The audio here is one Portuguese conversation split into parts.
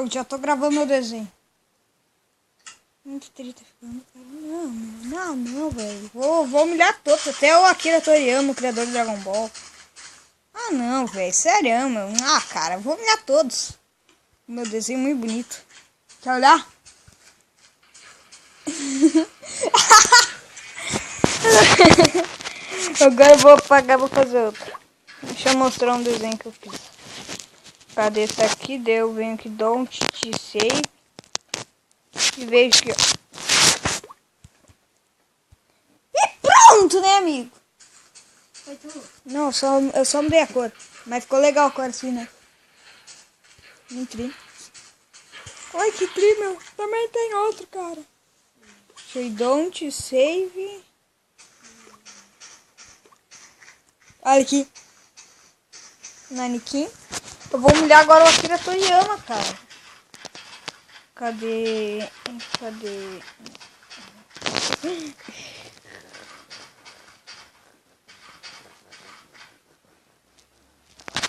Eu já tô gravando meu desenho. Muito triste ficando, cara. Não, velho. Vou humilhar todos. Até o Akira Toriyama, o criador do Dragon Ball. Ah, não, velho. Sério, meu. Ah, cara. Vou humilhar todos. Meu desenho é muito bonito. Quer olhar? Agora eu vou apagar, vou fazer outro. Deixa eu mostrar um desenho que eu fiz. Cadê esse aqui? Daí eu venho aqui, don't te save. E vejo aqui, ó. E pronto, né, amigo? Foi tu? Não, eu só mudei a cor. Mas ficou legal a cor assim, né? Muito tri. Ai, que tri, meu. Também tem outro, cara. Deixa eu don't save. Olha aqui. Naniquim. Eu vou humilhar agora o Akira Toriyama, cara. Cadê?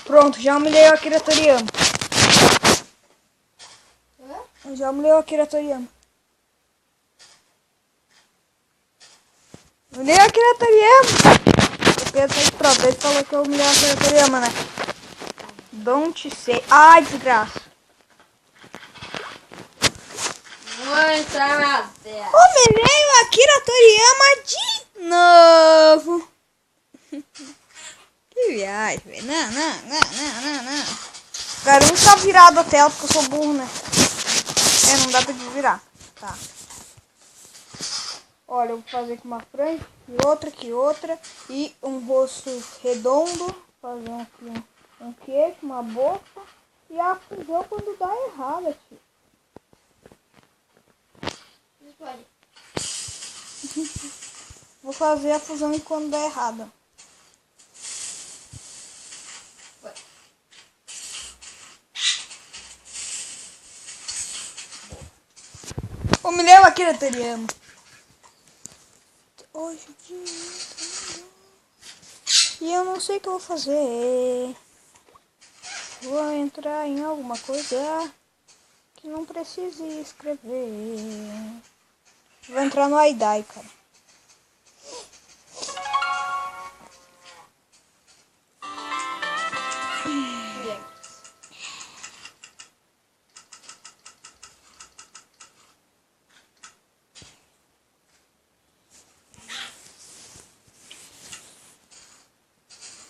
Pronto, já humilhei o Akira Toriyama. Já humilhei o Akira Toriyama. Humilhei o Akira Toriyama. Pronto, ele falou que eu humilhei o Akira Toriyama, né? Don't say. Ai, desgraça. Humilhei o Akira Toriyama de novo. Que viagem, velho. Não. Cara, um tá virado a tela porque eu sou burro, né? É, não dá pra desvirar. Tá. Olha, eu vou fazer aqui uma franja, aqui outra. E um rosto redondo. Fazer aqui um queixo, uma boca. E a fusão quando dá errada, tio. Vou fazer a fusão quando dá errada. Humilhei o Akira Toriyama. Hoje em dia. E eu não sei o que eu vou fazer. Vou entrar em alguma coisa que não precise escrever. Vou entrar no Aidai, cara.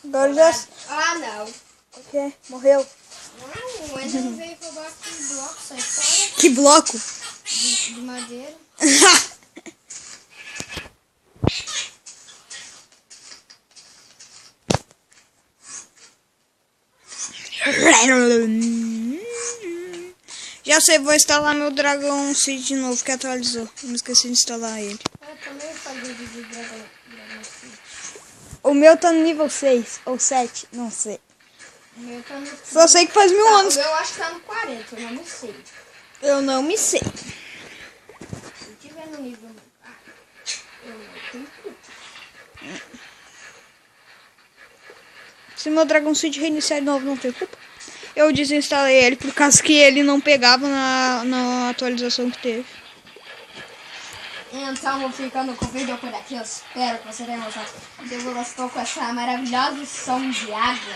Agora já... Ah, não. O quê? Morreu? Não, ainda não veio roubar aquele bloco, sai fora. Que bloco? De madeira. Já sei, vou instalar meu Dragon Seed de novo, que atualizou. Eu me esqueci de instalar ele. Eu também falei de Dragon Seed. O meu tá no nível 6 ou 7, não sei. O meu tá no... Só sei que faz 1000 anos. O meu acho que tá no 40, eu não sei. Eu não me sei. Se tiver no nível... eu não tenho culpa. Se meu Dragon Seed reiniciar de novo, não tem culpa. Eu desinstalei ele por causa que ele não pegava na atualização que teve. Então vou ficando com o vídeo por aqui. Eu espero que você tenha gostado. Se você gostou com essa maravilhosa som de água,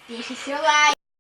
deixe seu like.